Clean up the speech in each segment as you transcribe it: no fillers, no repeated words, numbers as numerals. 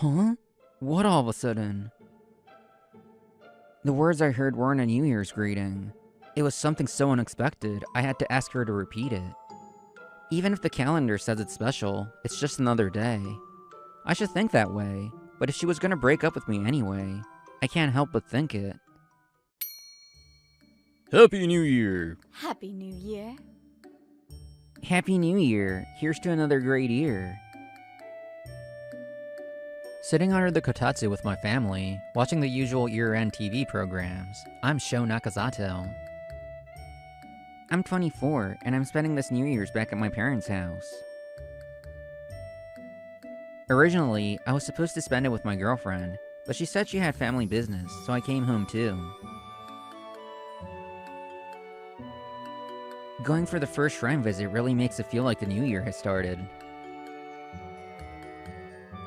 Huh? What all of a sudden? The words I heard weren't a New Year's greeting. It was something so unexpected, I had to ask her to repeat it. Even if the calendar says it's special, it's just another day. I should think that way, but if she was gonna break up with me anyway, I can't help but think it. Happy New Year! Happy New Year. Happy New Year! Here's to another great year. Sitting under the kotatsu with my family, watching the usual year-end TV programs, I'm Sho Nakazato. I'm 24, and I'm spending this New Year's back at my parents' house. Originally, I was supposed to spend it with my girlfriend, but she said she had family business, so I came home too. Going for the first shrine visit really makes it feel like the new year has started.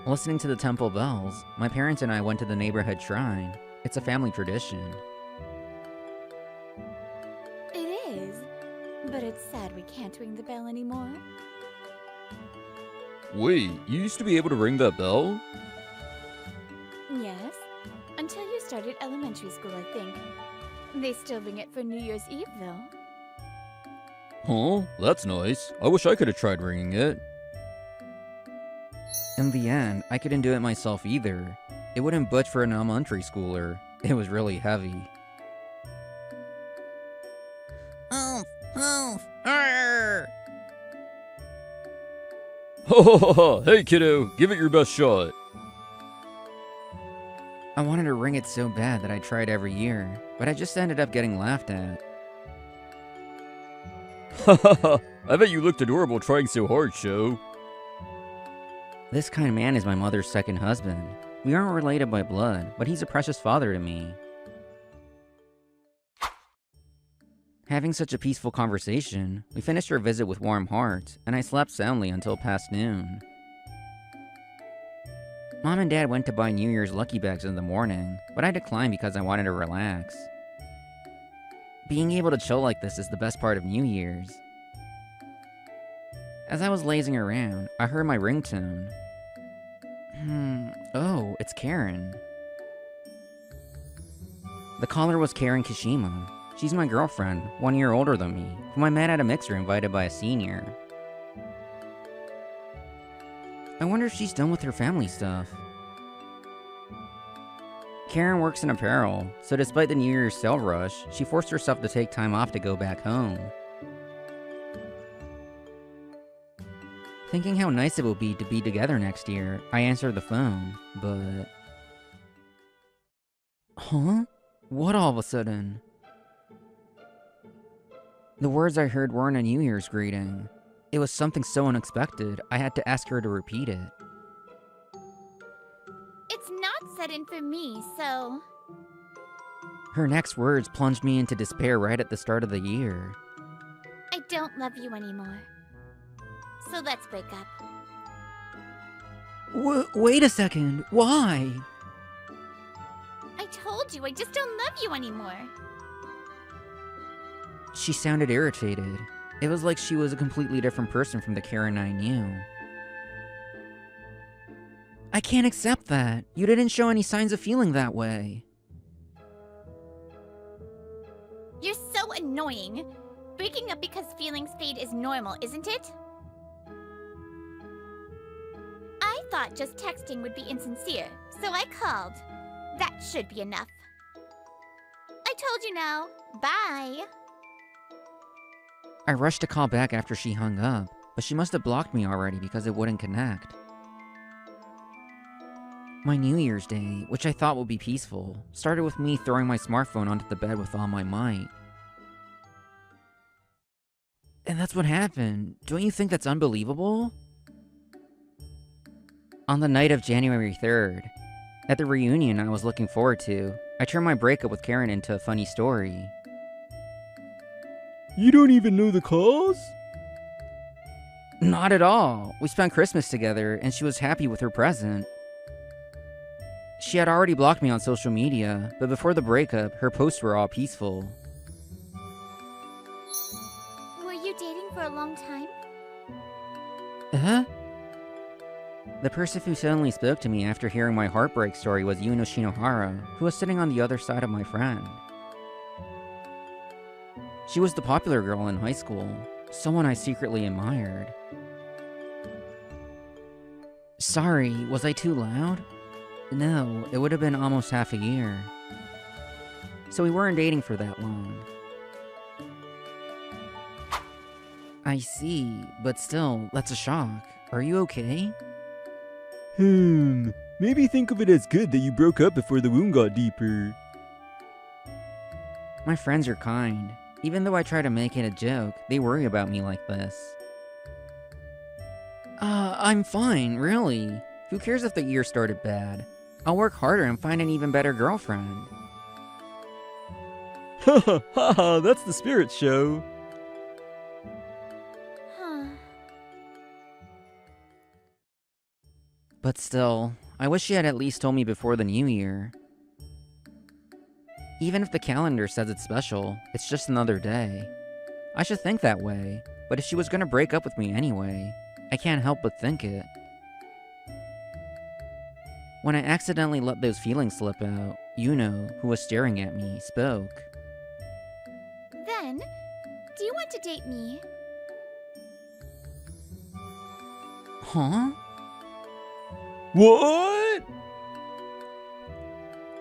Listening to the temple bells, my parents and I went to the neighborhood shrine. It's a family tradition. It is, but it's sad we can't ring the bell anymore. Wait, you used to be able to ring that bell? Yes, until you started elementary school, I think. They still ring it for New Year's Eve, though. Huh? That's nice. I wish I could have tried ringing it. In the end, I couldn't do it myself either. It wouldn't budge for an elementary schooler. It was really heavy. Oof, oof, arr! Ha ha ha ha! Hey kiddo, give it your best shot. I wanted to ring it so bad that I tried every year, but I just ended up getting laughed at. Ha ha ha! I bet you looked adorable trying so hard, Sho. This kind of man is my mother's second husband. We aren't related by blood, but he's a precious father to me. Having such a peaceful conversation, we finished our visit with warm hearts, and I slept soundly until past noon. Mom and Dad went to buy New Year's lucky bags in the morning, but I declined because I wanted to relax. Being able to chill like this is the best part of New Year's. As I was lazing around, I heard my ringtone. Oh, it's Karen. The caller was Karen Kishima. She's my girlfriend, 1 year older than me, whom I met at a mixer invited by a senior. I wonder if she's done with her family stuff. Karen works in apparel, so despite the New Year's sale rush, she forced herself to take time off to go back home. Thinking how nice it would be to be together next year, I answered the phone, but... Huh? What all of a sudden? The words I heard weren't a New Year's greeting. It was something so unexpected, I had to ask her to repeat it. It's not set in for me, so... Her next words plunged me into despair right at the start of the year. I don't love you anymore. So let's break up. Wait a second, why? I told you, I just don't love you anymore. She sounded irritated. It was like she was a completely different person from the Karen I knew. I can't accept that. You didn't show any signs of feeling that way. You're so annoying. Breaking up because feelings fade is normal, isn't it? I thought just texting would be insincere, so I called. That should be enough. I told you now. Bye. I rushed to call back after she hung up, but she must have blocked me already because it wouldn't connect. My New Year's Day, which I thought would be peaceful, started with me throwing my smartphone onto the bed with all my might. And that's what happened. Don't you think that's unbelievable? On the night of January 3rd, at the reunion I was looking forward to, I turned my breakup with Karen into a funny story. You don't even know the cause? Not at all. We spent Christmas together, and she was happy with her present. She had already blocked me on social media, but before the breakup, her posts were all peaceful. Were you dating for a long time? The person who suddenly spoke to me after hearing my heartbreak story was Yuno Shinohara, who was sitting on the other side of my friend. She was the popular girl in high school, someone I secretly admired. Sorry, was I too loud? No, it would have been almost half a year. So we weren't dating for that long. I see, but still, that's a shock. Are you okay? Maybe think of it as good that you broke up before the wound got deeper. My friends are kind. Even though I try to make it a joke, they worry about me like this. I'm fine, really. Who cares if the year started bad? I'll work harder and find an even better girlfriend. Haha, that's the spirit show. Huh. But still, I wish she had at least told me before the new year. Even if the calendar says it's special, it's just another day. I should think that way, but if she was gonna break up with me anyway, I can't help but think it. When I accidentally let those feelings slip out, Yuno, who was staring at me, spoke. Then, do you want to date me? Huh? What?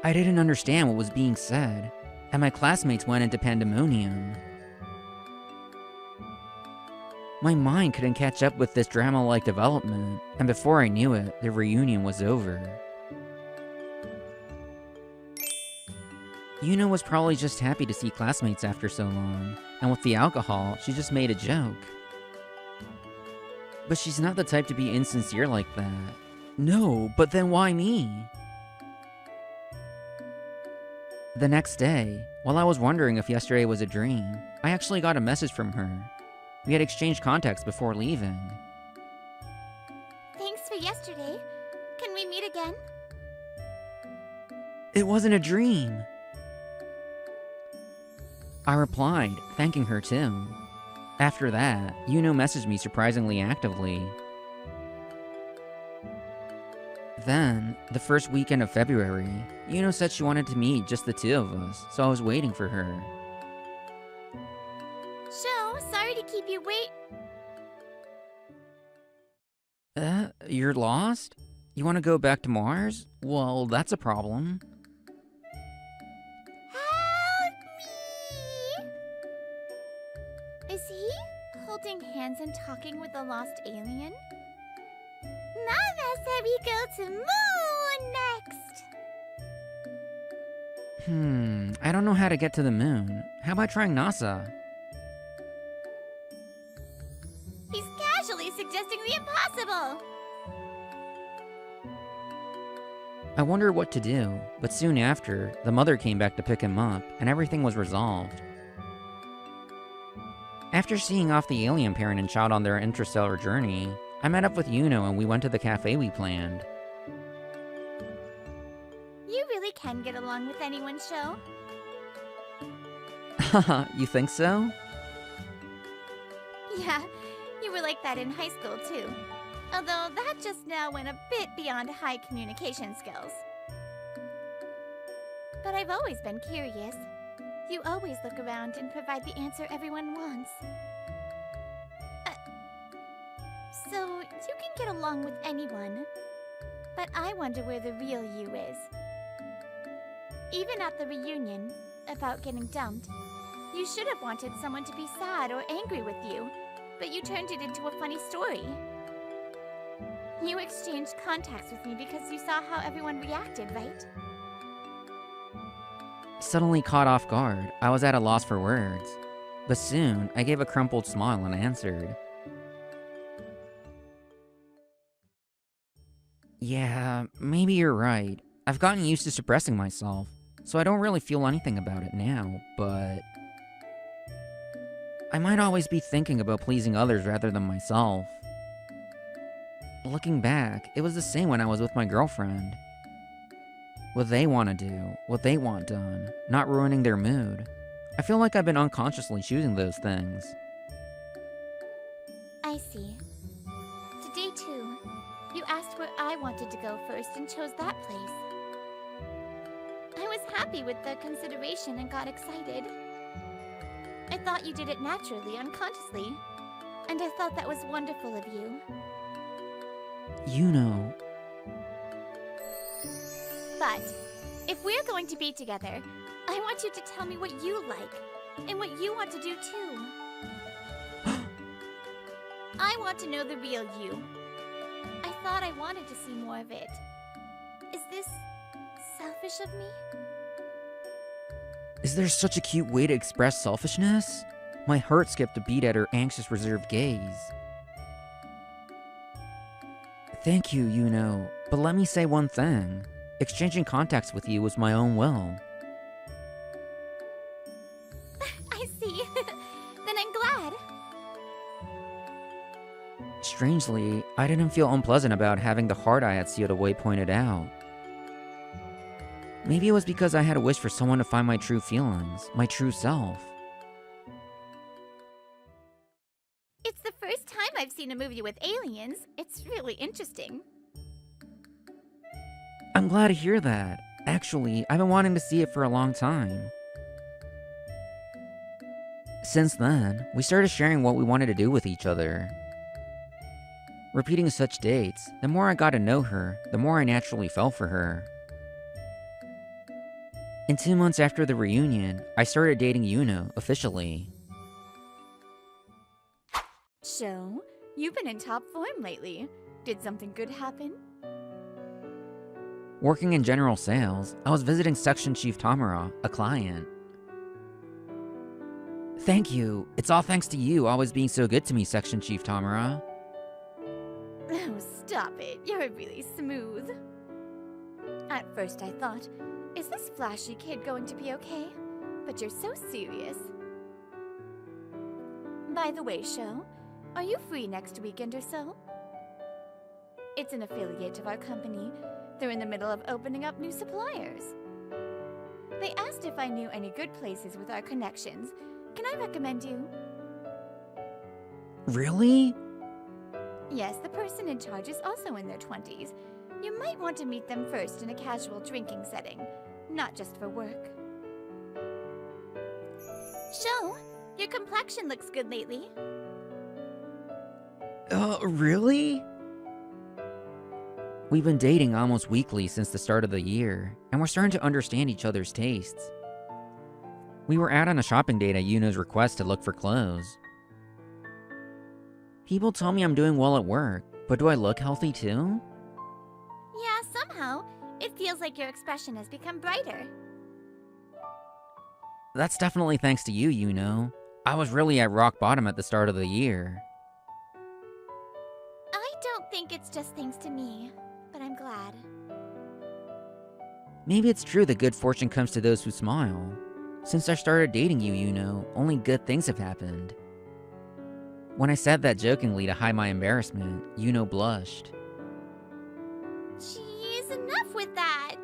I didn't understand what was being said, and my classmates went into pandemonium. My mind couldn't catch up with this drama-like development, and before I knew it, the reunion was over. Yuno was probably just happy to see classmates after so long, and with the alcohol, she just made a joke. But she's not the type to be insincere like that. No, but then why me? The next day, while I was wondering if yesterday was a dream, I actually got a message from her. We had exchanged contacts before leaving. Thanks for yesterday. Can we meet again? It wasn't a dream. I replied, thanking her too. After that, Yuno messaged me surprisingly actively. Then, the first weekend of February, Yuno said she wanted to meet just the two of us, so I was waiting for her. Sho, sorry to keep you wait. You're lost? You want to go back to Mars? Well, that's a problem. Help me! Is he holding hands and talking with a lost alien? Mama said we go to moon next. I don't know how to get to the moon. How about trying NASA? He's casually suggesting the impossible. I wondered what to do, but soon after, the mother came back to pick him up, and everything was resolved. After seeing off the alien parent and child on their interstellar journey, I met up with Yuno and we went to the cafe we planned. You really can get along with anyone, Sho. Haha, you think so? Yeah, you were like that in high school, too. Although that just now went a bit beyond high communication skills. But I've always been curious. You always look around and provide the answer everyone wants. So, you can get along with anyone. But I wonder where the real you is. Even at the reunion, about getting dumped, you should have wanted someone to be sad or angry with you, but you turned it into a funny story. You exchanged contacts with me because you saw how everyone reacted, right? Suddenly caught off guard, I was at a loss for words. But soon, I gave a crumpled smile and answered. Yeah, maybe you're right. I've gotten used to suppressing myself, so I don't really feel anything about it now, but I might always be thinking about pleasing others rather than myself. Looking back, it was the same when I was with my girlfriend. What they want to do, what they want done, not ruining their mood. I feel like I've been unconsciously choosing those things. I see. Today, too, you asked where I wanted to go first and chose that place. I was happy with the consideration and got excited. I thought you did it naturally, unconsciously, and I thought that was wonderful of you. But if we're going to be together, I want you to tell me what you like and what you want to do too. I want to know the real you. I thought I wanted to see more of it. Is this selfish of me? Is there such a cute way to express selfishness? My heart skipped a beat at her anxious, reserved gaze. Thank you, but let me say one thing. Exchanging contacts with you was my own will. I see. Then I'm glad. Strangely, I didn't feel unpleasant about having the heart I had sealed away pointed out. Maybe it was because I had a wish for someone to find my true feelings, my true self. It's the first time I've seen a movie with aliens. It's really interesting. I'm glad to hear that. Actually, I've been wanting to see it for a long time. Since then, we started sharing what we wanted to do with each other. Repeating such dates, the more I got to know her, the more I naturally fell for her. And 2 months after the reunion, I started dating Yuno officially. So, you've been in top form lately. Did something good happen? Working in general sales, I was visiting Section Chief Tamura, a client. Thank you. It's all thanks to you always being so good to me, Section Chief Tamura. Oh, stop it. You're really smooth. At first I thought, is this flashy kid going to be okay? But you're so serious. By the way, Sho, are you free next weekend or so? It's an affiliate of our company. They're in the middle of opening up new suppliers. They asked if I knew any good places with our connections. Can I recommend you? Really? Yes, the person in charge is also in their 20s. You might want to meet them first in a casual drinking setting, not just for work. Sho, your complexion looks good lately. Really? We've been dating almost weekly since the start of the year, and we're starting to understand each other's tastes. We were out on a shopping date at Yuno's request to look for clothes. People tell me I'm doing well at work, but do I look healthy too? Yeah, somehow. It feels like your expression has become brighter. That's definitely thanks to you, Yuno. I was really at rock bottom at the start of the year. I don't think it's just thanks to me, but I'm glad. Maybe it's true that good fortune comes to those who smile. Since I started dating you, Yuno, only good things have happened. When I said that jokingly to hide my embarrassment, Yuno blushed. Jeez, enough with that!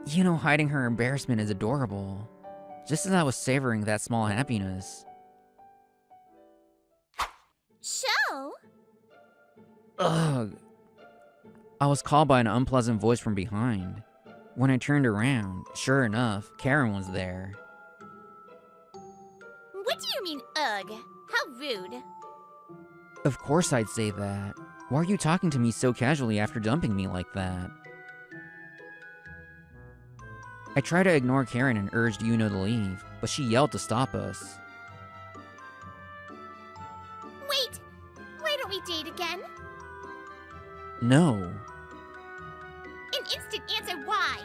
Yuno hiding her embarrassment is adorable. Just as I was savoring that small happiness. Sho! Ugh. I was called by an unpleasant voice from behind. When I turned around, sure enough, Karen was there. What do you mean, ugh? How rude. Of course I'd say that. Why are you talking to me so casually after dumping me like that? I tried to ignore Karen and urged Yuno to leave, but she yelled to stop us. Wait! Why don't we date again? No. An instant answer, why?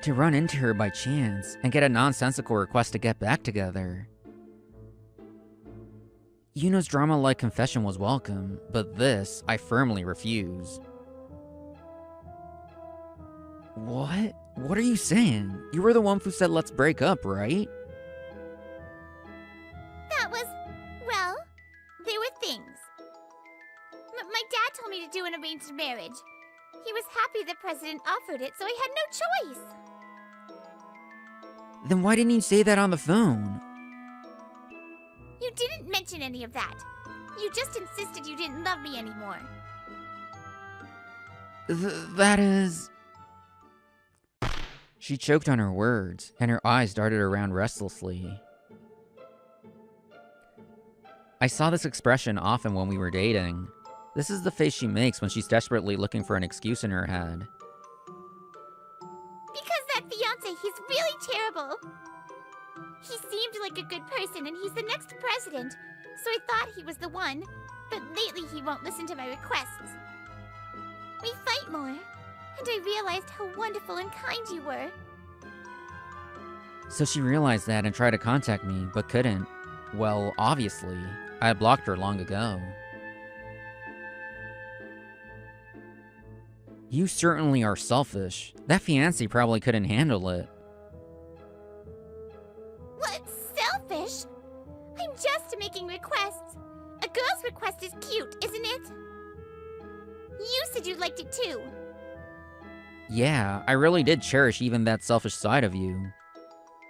To run into her by chance and get a nonsensical request to get back together. Yuno's drama-like confession was welcome, but this I firmly refuse. What? What are you saying? You were the one who said let's break up, right? That was, well, there were things. My dad told me to do an arranged marriage. He was happy the president offered it, so I had no choice. Then why didn't you say that on the phone? You didn't mention any of that. You just insisted you didn't love me anymore. That is... She choked on her words, and her eyes darted around restlessly. I saw this expression often when we were dating. This is the face she makes when she's desperately looking for an excuse in her head. Because that fiancé, he's really terrible. He seemed like a good person, and he's the next president, so I thought he was the one, but lately he won't listen to my requests. We fight more, and I realized how wonderful and kind you were. So she realized that and tried to contact me, but couldn't. Well, obviously, I had blocked her long ago. You certainly are selfish. That fiancé probably couldn't handle it. What? Selfish? I'm just making requests. A girl's request is cute, isn't it? You said you liked it too. Yeah, I really did cherish even that selfish side of you.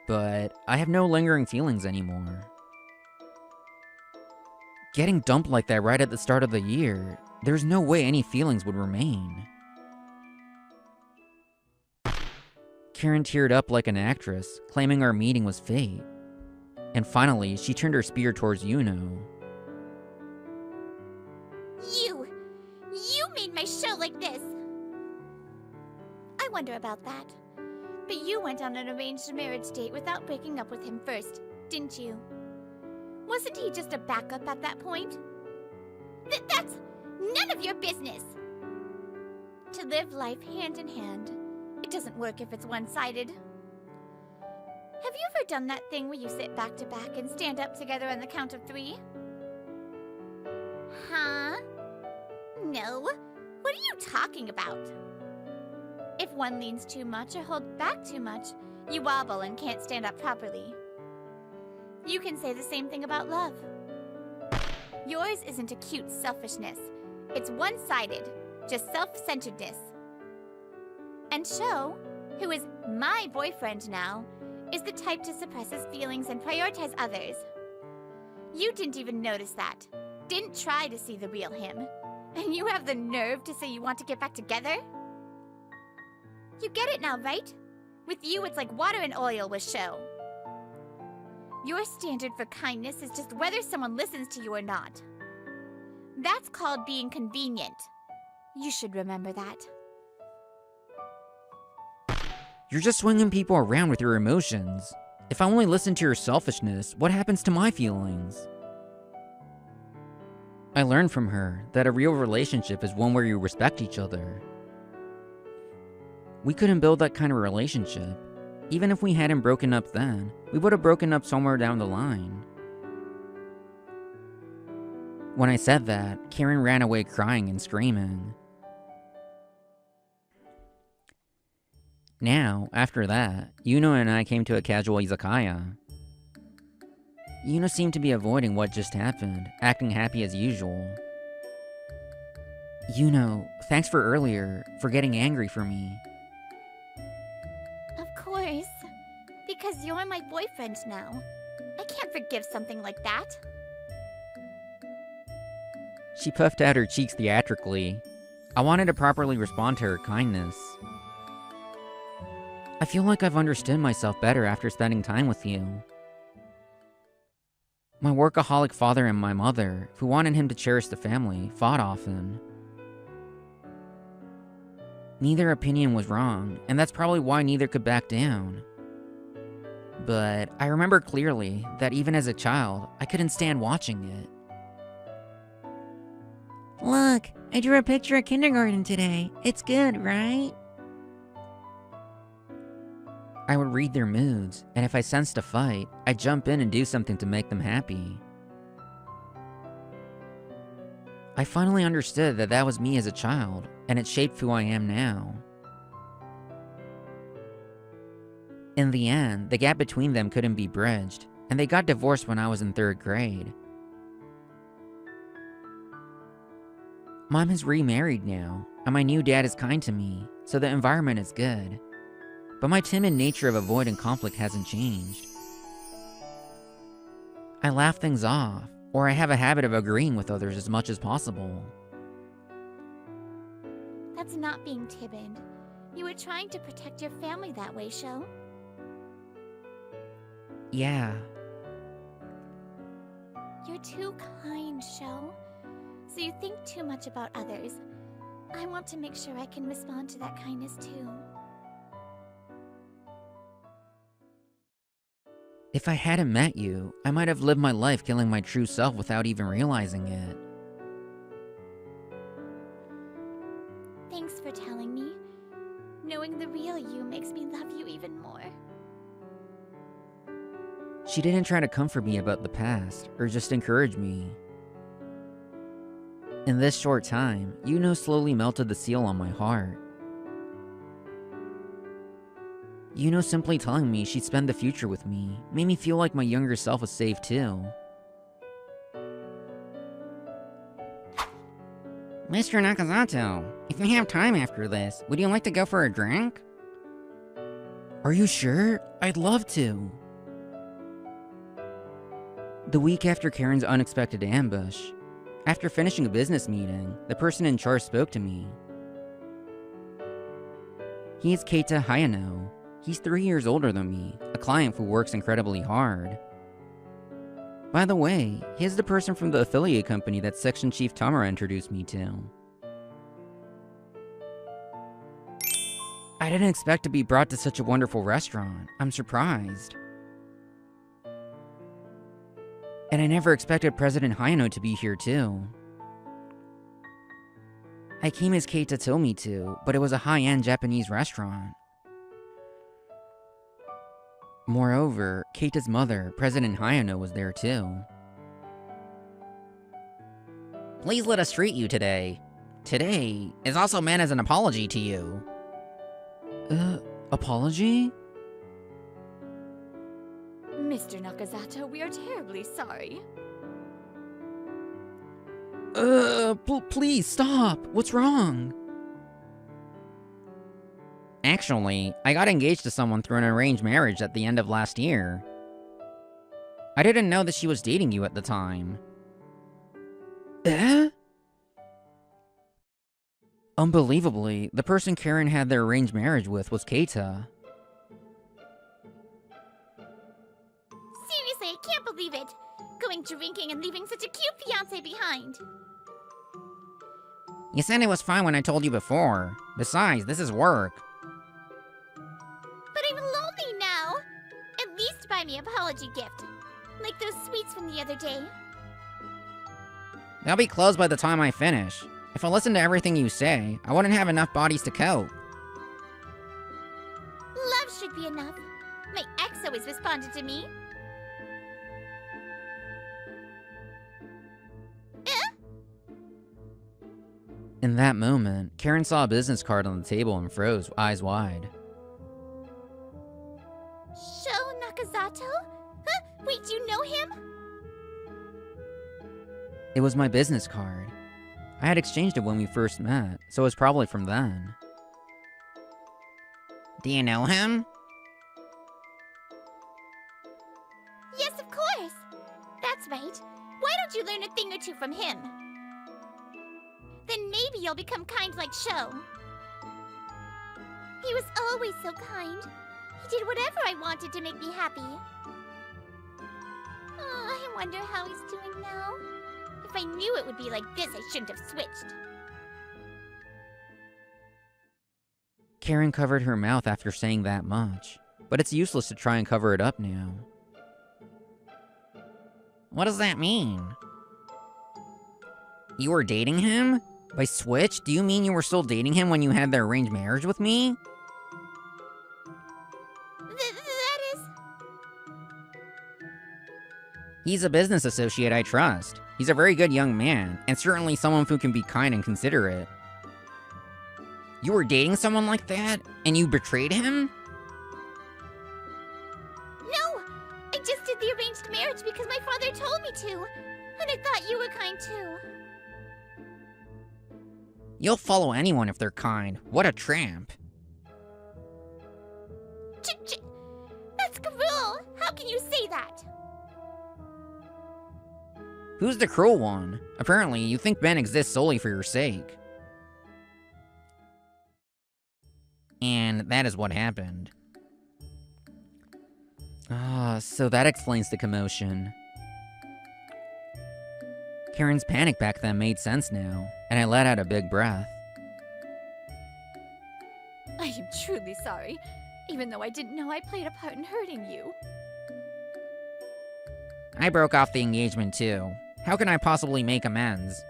But I have no lingering feelings anymore. Getting dumped like that right at the start of the year, there's no way any feelings would remain. Karen teared up like an actress, claiming our meeting was fate. And finally, she turned her spear towards Yuno. You made my show like this. I wonder about that. But you went on an arranged marriage date without breaking up with him first, didn't you? Wasn't he just a backup at that point? That's none of your business! To live life hand in hand, it doesn't work if it's one-sided. Have you ever done that thing where you sit back to back and stand up together on the count of 3? Huh? No? What are you talking about? If one leans too much or holds back too much, you wobble and can't stand up properly. You can say the same thing about love. Yours isn't a cute selfishness. It's one-sided, just self-centeredness. And Sho, who is my boyfriend now, is the type to suppress his feelings and prioritize others. You didn't even notice that. Didn't try to see the real him. And you have the nerve to say you want to get back together? You get it now, right? With you, it's like water and oil with Sho. Your standard for kindness is just whether someone listens to you or not. That's called being convenient. You should remember that. You're just swinging people around with your emotions. If I only listen to your selfishness, what happens to my feelings? I learned from her that a real relationship is one where you respect each other. We couldn't build that kind of relationship. Even if we hadn't broken up then, we would have broken up somewhere down the line. When I said that, Karen ran away crying and screaming. Now, after that, Yuno and I came to a casual izakaya. Yuno seemed to be avoiding what just happened, acting happy as usual. Yuno, thanks for earlier, for getting angry for me. Of course. Because you're my boyfriend now. I can't forgive something like that. She puffed out her cheeks theatrically. I wanted to properly respond to her kindness. I feel like I've understood myself better after spending time with you. My workaholic father and my mother, who wanted him to cherish the family, fought often. Neither opinion was wrong, and that's probably why neither could back down. But I remember clearly that even as a child, I couldn't stand watching it. Look, I drew a picture of kindergarten today. It's good, right? I would read their moods, and if I sensed a fight, I'd jump in and do something to make them happy. I finally understood that that was me as a child, and it shaped who I am now. In the end, the gap between them couldn't be bridged, and they got divorced when I was in 3rd grade. Mom is remarried now, and my new dad is kind to me, so the environment is good. But my timid nature of avoiding conflict hasn't changed. I laugh things off, Or I have a habit of agreeing with others as much as possible. That's not being timid. You were trying to protect your family that way, Sho. Yeah. You're too kind, Sho. So you think too much about others. I want to make sure I can respond to that kindness too. If I hadn't met you, I might have lived my life killing my true self without even realizing it. Thanks for telling me. Knowing the real you makes me love you even more. She didn't try to comfort me about the past, or just encourage me. In this short time, Yuno slowly melted the seal on my heart. Yuno simply telling me she'd spend the future with me made me feel like my younger self was safe too. Mr. Nakazato, if you have time after this, would you like to go for a drink? Are you sure? I'd love to. The week after Karen's unexpected ambush, after finishing a business meeting, the person in charge spoke to me. He is Keita Hayano. He's 3 years older than me, a client who works incredibly hard. By the way, he's the person from the affiliate company that Section Chief Tamara introduced me to. I didn't expect to be brought to such a wonderful restaurant. I'm surprised. And I never expected President Hayano to be here too. I came as Keita told me to, but it was a high-end Japanese restaurant. Moreover, Keita's mother, President Hayano, was there too. Please let us treat you today. Today is also meant as an apology to you. Apology? Mr. Nakazato, we are terribly sorry. Please stop. What's wrong? Actually, I got engaged to someone through an arranged marriage at the end of last year. I didn't know that she was dating you at the time. Eh? Unbelievably, the person Karen had their arranged marriage with was Keita. Seriously, I can't believe it. Going drinking and leaving such a cute fiancé behind. You said it was fine when I told you before. Besides, this is work. But I'm lonely now. At least buy me an apology gift. Like those sweets from the other day. They'll be closed by the time I finish. If I listened to everything you say, I wouldn't have enough bodies to cope. Love should be enough. My ex always responded to me. In that moment, Karen saw a business card on the table and froze, eyes wide. Sho Nakazato? Huh? Wait, do you know him? It was my business card. I had exchanged it when we first met, so it was probably from then. Do you know him? Yes, of course. That's right. Why don't you learn a thing or two from him? Then maybe you'll become kind like Sho. He was always so kind. He did whatever I wanted to make me happy. Oh, I wonder how he's doing now. If I knew it would be like this, I shouldn't have switched. Karen covered her mouth after saying that much, but it's useless to try and cover it up now. What does that mean? You were dating him? By switch, do you mean you were still dating him when you had the arranged marriage with me? That is... He's a business associate I trust. He's a very good young man, and certainly someone who can be kind and considerate. You were dating someone like that, and you betrayed him? No! I just did the arranged marriage because my father told me to. And I thought you were kind too. You'll follow anyone if they're kind. What a tramp. That's cruel! How can you say that? Who's the cruel one? Apparently, you think Ben exists solely for your sake. And that is what happened. So that explains the commotion. Karen's panic back then made sense now, and I let out a big breath. I am truly sorry, even though I didn't know I played a part in hurting you. I broke off the engagement too. How can I possibly make amends?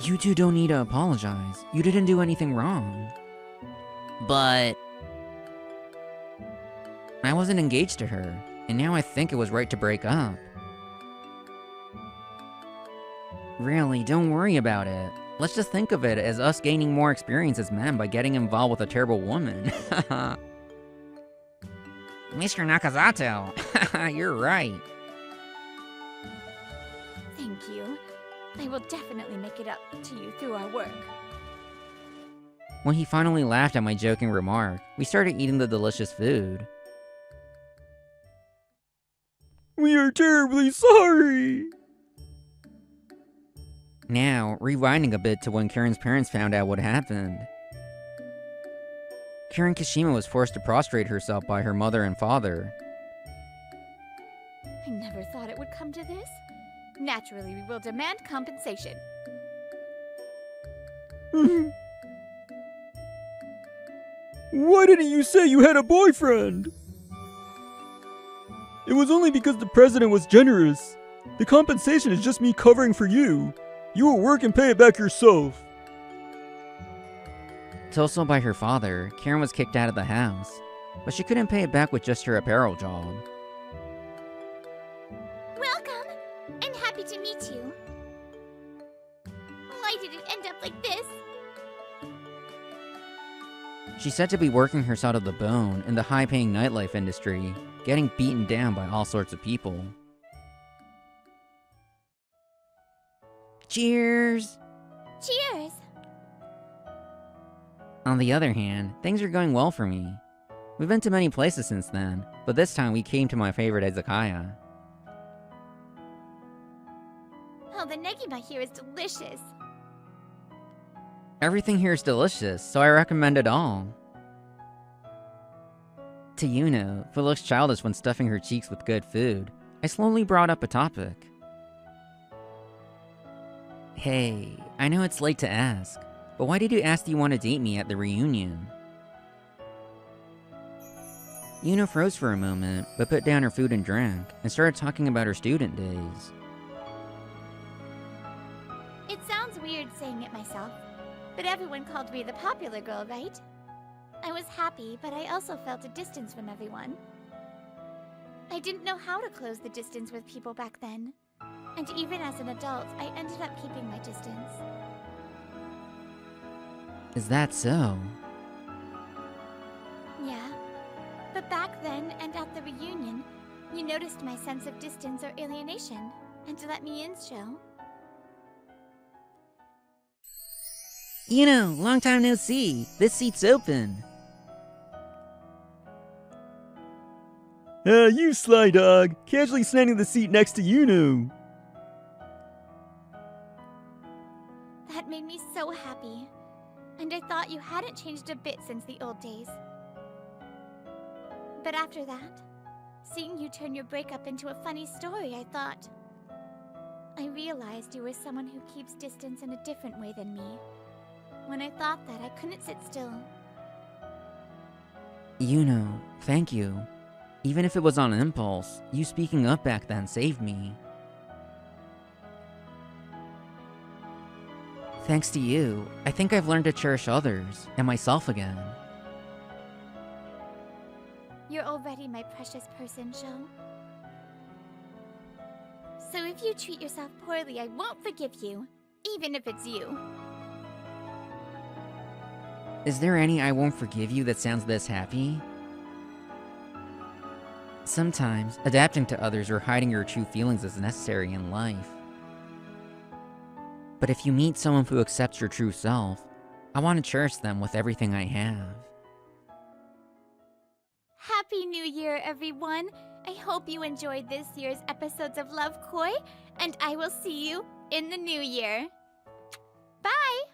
You two don't need to apologize. You didn't do anything wrong. But... I wasn't engaged to her, and now I think it was right to break up. Really, don't worry about it. Let's just think of it as us gaining more experience as men by getting involved with a terrible woman. Mr. Nakazato, you're right. Thank you. I will definitely make it up to you through our work. When he finally laughed at my joking remark, we started eating the delicious food. We are terribly sorry! Now, rewinding a bit to when Karen's parents found out what happened. Karen Kashima was forced to prostrate herself by her mother and father. I never thought it would come to this. Naturally, we will demand compensation. Why didn't you say you had a boyfriend? It was only because the president was generous. The compensation is just me covering for you. You will work and pay it back yourself. Told by her father, Karen was kicked out of the house, but she couldn't pay it back with just her apparel job. Welcome! I'm happy to meet you. Why did it end up like this? She's said to be working herself to the bone in the high-paying nightlife industry, getting beaten down by all sorts of people. Cheers! Cheers! On the other hand, things are going well for me. We've been to many places since then, but this time we came to my favorite izakaya. Oh, the negima here is delicious. Everything here is delicious, so I recommend it all. To Yuno, who looks childish when stuffing her cheeks with good food, I slowly brought up a topic. Hey, I know it's late to ask, but why did you ask you want to date me at the reunion? Yuno froze for a moment, but put down her food and drink, and started talking about her student days. It sounds weird saying it myself, but everyone called me the popular girl, right? I was happy, but I also felt a distance from everyone. I didn't know how to close the distance with people back then. And even as an adult, I ended up keeping my distance. Is that so? Yeah. But back then, and at the reunion, you noticed my sense of distance or alienation, and let me in show. Yuno, long time no see. This seat's open. You sly dog, casually snatching the seat next to Yuno. That made me so happy. And I thought you hadn't changed a bit since the old days. But after that, seeing you turn your breakup into a funny story, I realized you were someone who keeps distance in a different way than me. When I thought that, I couldn't sit still. Yuno, thank you. Even if it was on impulse, you speaking up back then saved me. Thanks to you, I think I've learned to cherish others, and myself again. You're already my precious person, Sho. So if you treat yourself poorly, I won't forgive you, even if it's you. Is there any I won't forgive you that sounds this happy? Sometimes, adapting to others or hiding your true feelings is necessary in life. But if you meet someone who accepts your true self, I want to cherish them with everything I have. Happy New Year, everyone! I hope you enjoyed this year's episodes of Love Koi, and I will see you in the new year. Bye!